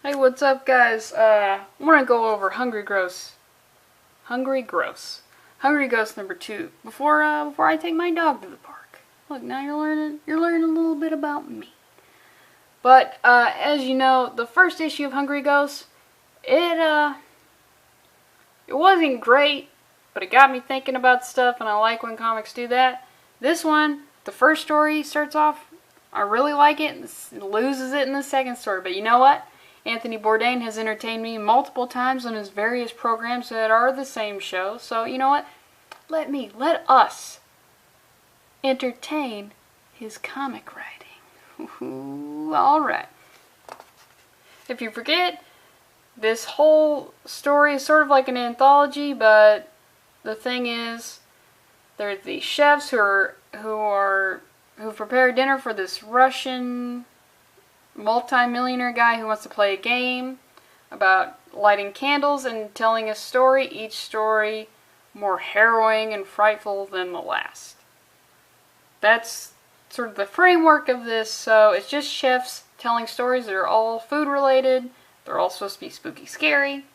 Hey, what's up, guys? I want to go over Hungry Ghost number 2 before I take my dog to the park. Look, now you're learning a little bit about me. But as you know, the first issue of Hungry Ghost, it wasn't great, but it got me thinking about stuff, and I like when comics do that. This one, the first story starts off, I really like it, and loses it in the second story. But you know what? Anthony Bourdain has entertained me multiple times on his various programs that are the same show. So, you know what? Let us entertain his comic writing. Alright. If you forget, this whole story is sort of like an anthology, but the thing is, there's these chefs who prepare dinner for this Russian multi-millionaire guy who wants to play a game about lighting candles and telling a story, each story more harrowing and frightful than the last. That's sort of the framework of this. So it's just chefs telling stories that are all food related. They're all supposed to be spooky scary.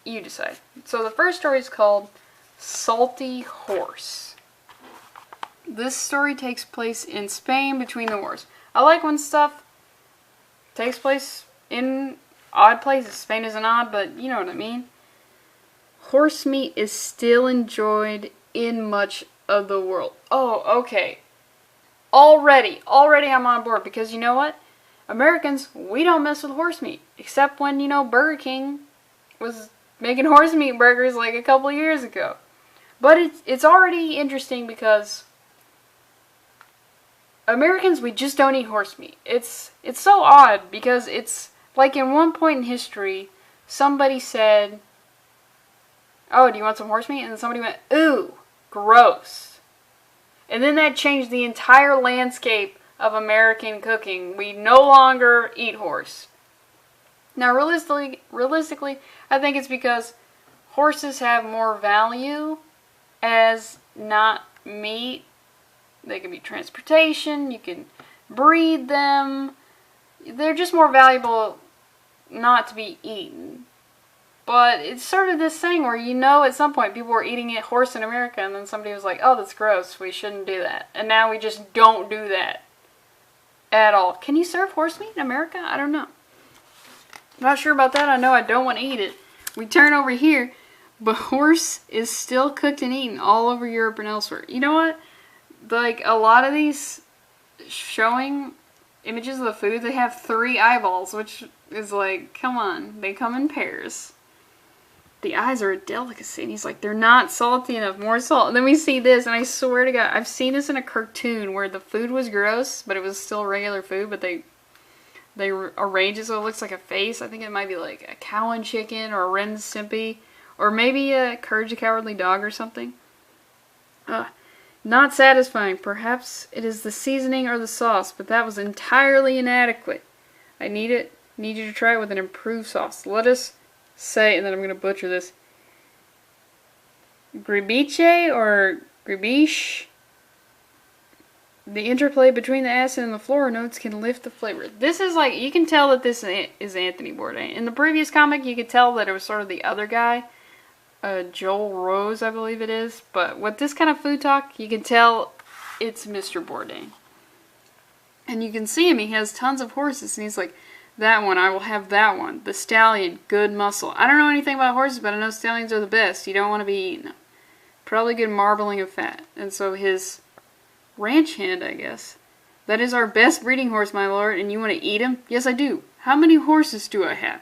You decide. So the first story is called Salty Horse. This story takes place in Spain between the wars. I like when stuff takes place in odd places. Spain isn't odd, but you know what I mean. Horse meat is still enjoyed in much of the world. Oh, okay. Already I'm on board, because you know what? Americans, we don't mess with horse meat. Except when, Burger King was making horse meat burgers like a couple years ago. But it's already interesting because Americans, we just don't eat horse meat. It's so odd because it's like in one point in history, somebody said, "Oh, do you want some horse meat?" And then somebody went, "Ooh, gross." And then that changed the entire landscape of American cooking. We no longer eat horse. Now, realistically, I think it's because horses have more value as not meat. They can be transportation, you can breed them. They're just more valuable not to be eaten. But it's sort of this thing where, at some point people were eating horse in America, and then somebody was like, "Oh, that's gross, we shouldn't do that." And now we just don't do that at all. Can you serve horse meat in America? I don't know. Not sure about that. I know I don't want to eat it. We turn over here, but horse is still cooked and eaten all over Europe and elsewhere. You know what? Like, a lot of these showing images of the food, they have 3 eyeballs, which is like, come on, they come in pairs. The eyes are a delicacy, and he's like, they're not salty enough, more salt. And then we see this, and I swear to God, I've seen this in a cartoon where the food was gross, but it was still regular food, but they arrange it so it looks like a face. I think it might be like a cow and chicken, or a Ren and Stimpy, or maybe a Courage the Cowardly Dog or something. Not satisfying. Perhaps it is the seasoning or the sauce, but that was entirely inadequate. I need you to try it with an improved sauce. Let us say, and then I'm going to butcher this, gribiche or gribiche. The interplay between the acid and the floral notes can lift the flavor. This is like, you can tell that this is Anthony Bourdain. In the previous comic, you could tell that it was sort of the other guy. Joel Rose, I believe it is. But with this kind of food talk, you can tell it's Mr. Bourdain. And you can see him, he has tons of horses, and he's like, "That one, I will have that one. The stallion, good muscle." I don't know anything about horses, but I know stallions are the best. You don't want to be eating them. Probably good marbling of fat. And so his ranch hand, I guess. "That is our best breeding horse, my lord, and you want to eat him?" "Yes, I do." "How many horses do I have?"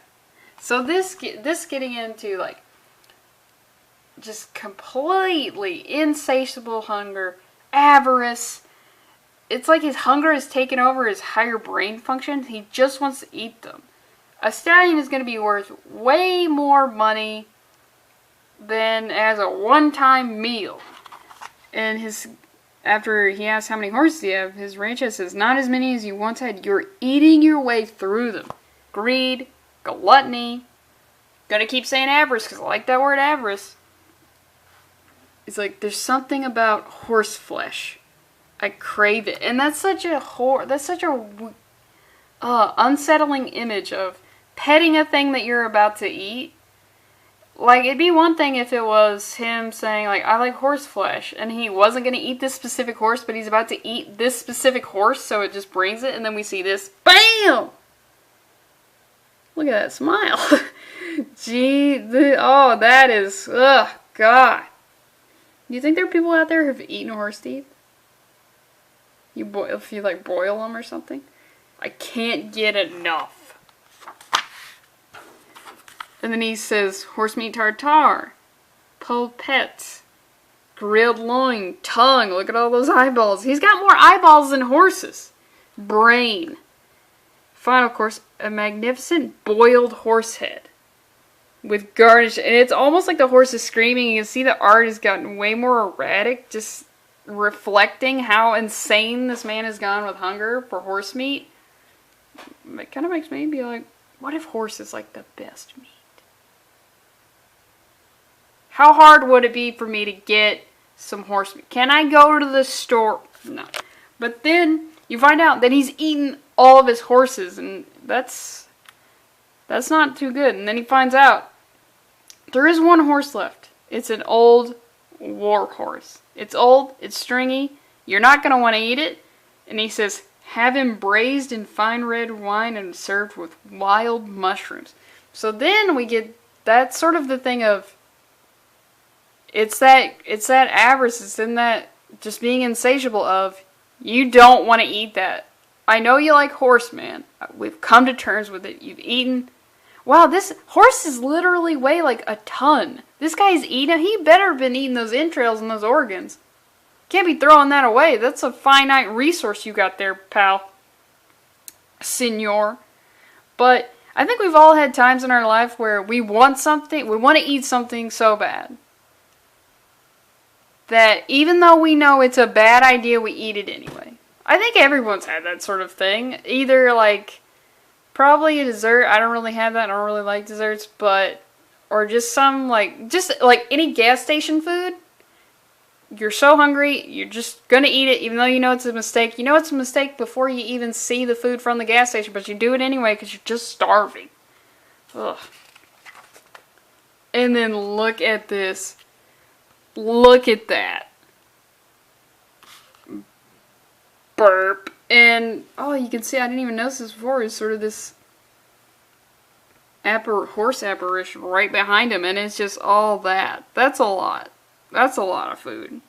So this getting into, like, just completely insatiable hunger, avarice. It's like his hunger has taken over his higher brain function. He just wants to eat them. A stallion is going to be worth way more money than as a one-time meal. And after he asks how many horses you have, his rancher says, "Not as many as you once had. You're eating your way through them." Greed, gluttony. Gonna keep saying avarice because I like that word, avarice. It's like, there's something about horse flesh. I crave it. And that's such a unsettling image of petting a thing that you're about to eat. Like, it'd be one thing if it was him saying, like, I like horse flesh, and he wasn't going to eat this specific horse, but he's about to eat this specific horse, so it just brings it, and then we see this, BAM! Look at that smile. Gee, oh, that is, ugh, God. Do you think there are people out there who have eaten horse teeth? If you, like, broil them or something? I can't get enough. And then he says, horse meat tartare, pulled pets, grilled loin, tongue. Look at all those eyeballs. He's got more eyeballs than horses. Brain. Final course, a magnificent boiled horse head with garnish. And it's almost like the horse is screaming. You can see the art has gotten way more erratic, just reflecting how insane this man has gone with hunger for horse meat. It kind of makes me be like, what if horse is like the best meat? How hard would it be for me to get some horse meat? Can I go to the store? No. But then you find out that he's eaten all of his horses, and that's not too good. And then he finds out there is one horse left. It's an old war horse. It's old, it's stringy, you're not going to want to eat it. And he says, have him braised in fine red wine and served with wild mushrooms. So then we get, that's sort of the thing of, it's that avarice, it's in that just being insatiable of, you don't want to eat that. I know you like horse, man. We've come to terms with it. You've eaten. Wow, this horses literally weigh like a ton. This guy's eating. He better have been eating those entrails and those organs. Can't be throwing that away. That's a finite resource you got there, pal. Senor. But I think we've all had times in our life where we want something, we want to eat something so bad that even though we know it's a bad idea, we eat it anyway. I think everyone's had that sort of thing. Either like, probably a dessert. I don't really have that. I don't really like desserts, but, or just some just like any gas station food. You're so hungry, you're just gonna eat it even though you know it's a mistake. You know it's a mistake before you even see the food from the gas station, but you do it anyway because you're just starving. Ugh. And then look at this. Look at that. Burp. And, oh, you can see, I didn't even notice this before, is sort of this horse apparition right behind him, and it's just all that. That's a lot. That's a lot of food.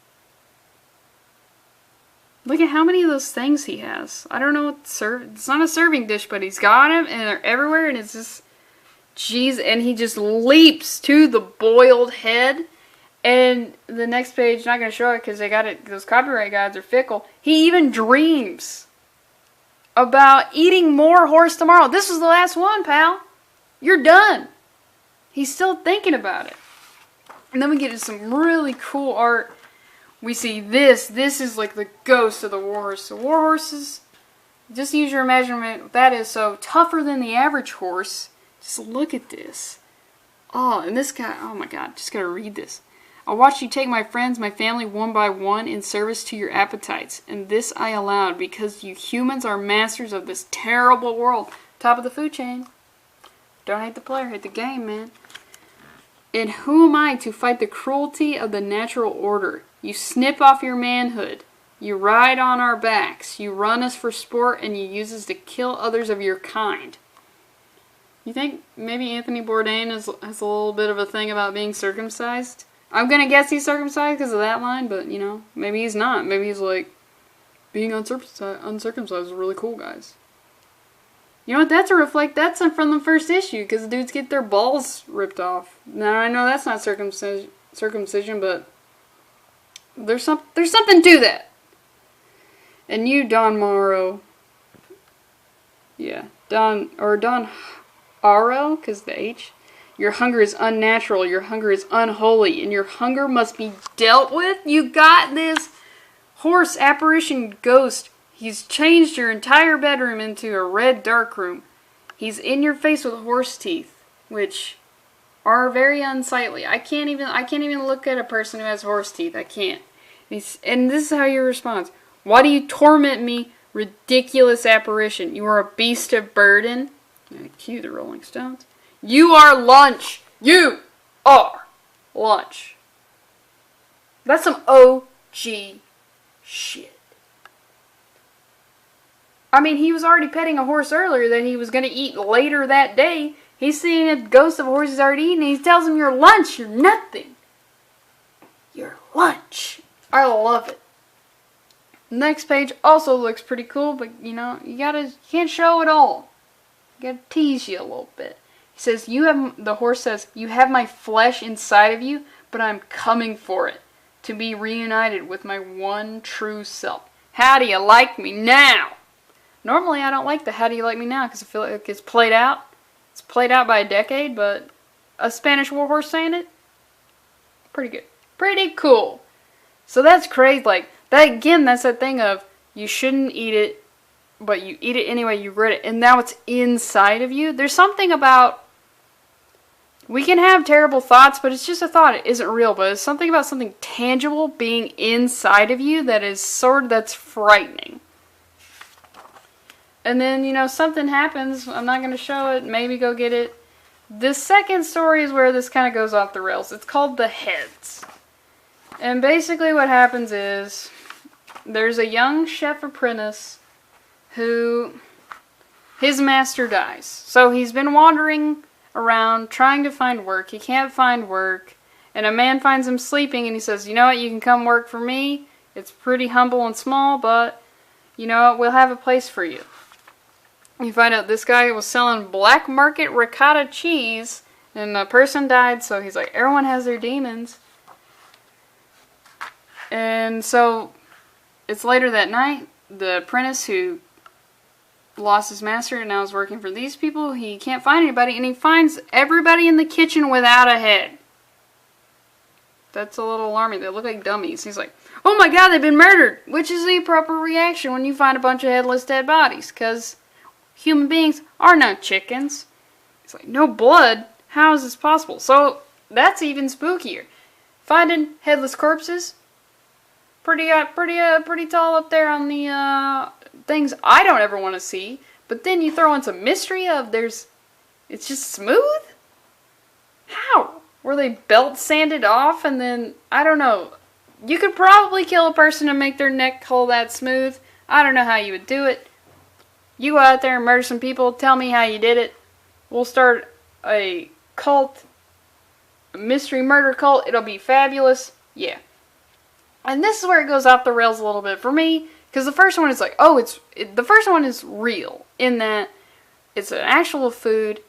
Look at how many of those things he has. I don't know what it's not a serving dish, but he's got them, and they're everywhere, and it's just, jeez, and he just leaps to the boiled head. And the next page, not going to show it because they got it, those copyright guides are fickle. He even dreams about eating more horse tomorrow. This was the last one, pal. You're done. He's still thinking about it. And then we get to some really cool art. We see this. This is like the ghost of the warhorse. The warhorses, just use your imagination. That is so tougher than the average horse. Just look at this. Oh, and this guy, oh my God, just got to read this. I watched you take my friends, my family, one by one in service to your appetites, and this I allowed because you humans are masters of this terrible world. Top of the food chain. Don't hate the player, hate the game, man. And who am I to fight the cruelty of the natural order? You snip off your manhood. You ride on our backs. You run us for sport, and you use us to kill others of your kind. You think maybe Anthony Bourdain has a little bit of a thing about being circumcised? I'm going to guess he's circumcised because of that line, but, you know, maybe he's not. Maybe he's like, being uncircumcised is really cool, guys. You know what, that's from the first issue, because the dudes get their balls ripped off. Now, I know that's not circumcision, but there's something to that. And you, Don Morrow, yeah, Don Aro, because the H, your hunger is unnatural, your hunger is unholy, and your hunger must be dealt with. You got this horse apparition ghost. He's changed your entire bedroom into a red dark room. He's in your face with horse teeth, which are very unsightly. I can't even look at a person who has horse teeth. I can't. And this is how he responds. Why do you torment me, ridiculous apparition? You are a beast of burden. Cue the Rolling Stones. You are lunch. You are lunch. That's some OG shit. I mean, he was already petting a horse earlier that he was going to eat later that day. He's seeing a ghost of a horse he's already eaten, and he tells him, you're lunch, you're nothing. You're lunch. I love it. Next page also looks pretty cool, but you can't show it all. You gotta tease you a little bit. He says, the horse says, you have my flesh inside of you, but I'm coming for it, to be reunited with my one true self. How do you like me now? Normally I don't like the how do you like me now, because I feel like it's played out. It's played out by a decade, but a Spanish war horse saying it, pretty good. Pretty cool. So that's crazy. Like, that again, that's that thing of, you shouldn't eat it, but you eat it anyway, you read it, and now it's inside of you. There's something about, we can have terrible thoughts, but it's just a thought. It isn't real, but it's something about something tangible being inside of you that is that's frightening. And then, something happens. I'm not going to show it. Maybe go get it. The second story is where this kind of goes off the rails. It's called The Heads. And basically what happens is, there's a young chef apprentice who, his master dies. So he's been wandering around trying to find work. He can't find work. And a man finds him sleeping and he says, you know what, you can come work for me. It's pretty humble and small, but you know what, we'll have a place for you. You find out this guy was selling black market ricotta cheese, and the person died, so he's like, everyone has their demons. And so, it's later that night, the apprentice who lost his master and now is working for these people, he can't find anybody, and he finds everybody in the kitchen without a head. That's a little alarming. They look like dummies. He's like, oh my god, they've been murdered! Which is the appropriate reaction when you find a bunch of headless dead bodies, because human beings are not chickens. It's like, no blood? How is this possible? So, that's even spookier. Finding headless corpses, pretty tall up there on the things I don't ever want to see. But then you throw in some mystery of it's just smooth? How? Were they belt sanded off and then, I don't know. You could probably kill a person and make their neck hole that smooth. I don't know how you would do it. You go out there and murder some people, tell me how you did it. We'll start a cult, a mystery murder cult. It'll be fabulous. Yeah. And this is where it goes off the rails a little bit for me, because the first one is like, the first one is real, in that it's an actual food.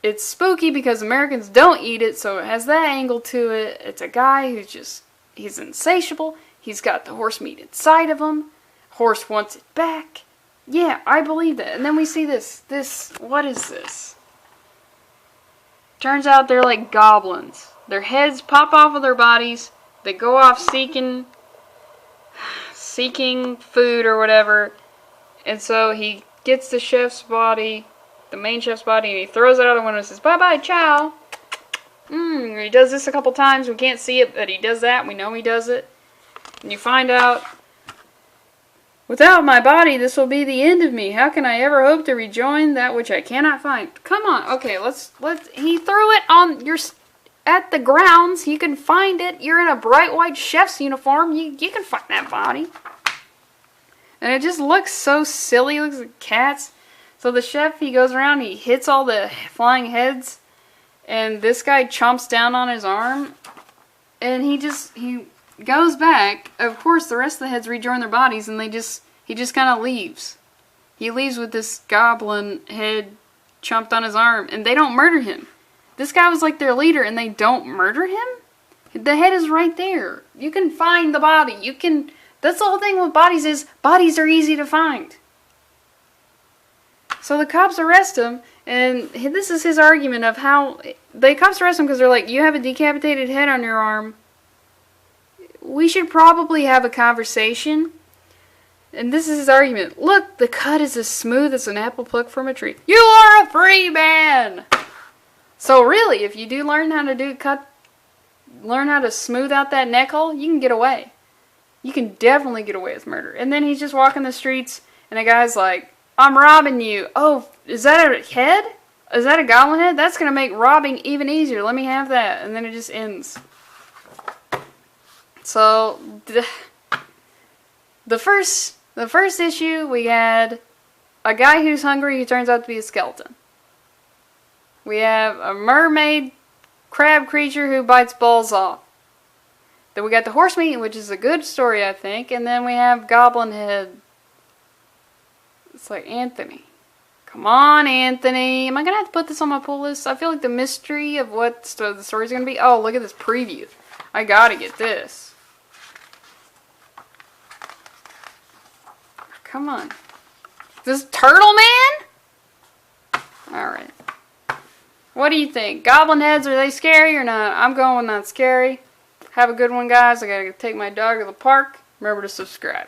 It's spooky because Americans don't eat it, so it has that angle to it. It's a guy who's he's insatiable. He's got the horse meat inside of him. Horse wants it back. Yeah, I believe that. And then we see this, what is this? Turns out they're like goblins. Their heads pop off of their bodies. They go off seeking food or whatever. And so he gets the chef's body, the main chef's body, and he throws it out the window and says, bye-bye, ciao. He does this a couple times. We can't see it, but he does that. We know he does it. And you find out, without my body, this will be the end of me. How can I ever hope to rejoin that which I cannot find? Come on. Okay, he threw it on at the grounds. You can find it. You're in a bright white chef's uniform. You can find that body. And it just looks so silly. It looks like cats. So the chef, he goes around, he hits all the flying heads, and this guy chomps down on his arm, and he goes back. Of course, the rest of the heads rejoin their bodies, and he just kind of leaves. He leaves with this goblin head chomped on his arm, and they don't murder him. This guy was like their leader, and they don't murder him? The head is right there. You can find the body. That's the whole thing with bodies is, bodies are easy to find. So the cops arrest him, and this is his argument of how, the cops arrest him because they're like, you have a decapitated head on your arm. We should probably have a conversation. And this is his argument. Look, the cut is as smooth as an apple plucked from a tree. You are a free man! So really, if you do learn how to smooth out that neck hole, you can get away. You can definitely get away with murder. And then he's just walking the streets, and a guy's like, I'm robbing you. Oh, Is that a head? Is that a goblin head? That's going to make robbing even easier. Let me have that. And then it just ends. So, the first issue, we had a guy who's hungry who turns out to be a skeleton. We have a mermaid crab creature who bites balls off. Then we got the horse meat, which is a good story, I think. And then we have Goblin Head. It's like, Anthony. Come on, Anthony. Am I going to have to put this on my pull list? I feel like the mystery of what the story's going to be. Oh, look at this preview. I got to get this. Come on. This Turtle Man? Alright. What do you think? Goblin heads, are they scary or not? I'm going with not scary. Have a good one, guys. I gotta take my dog to the park. Remember to subscribe.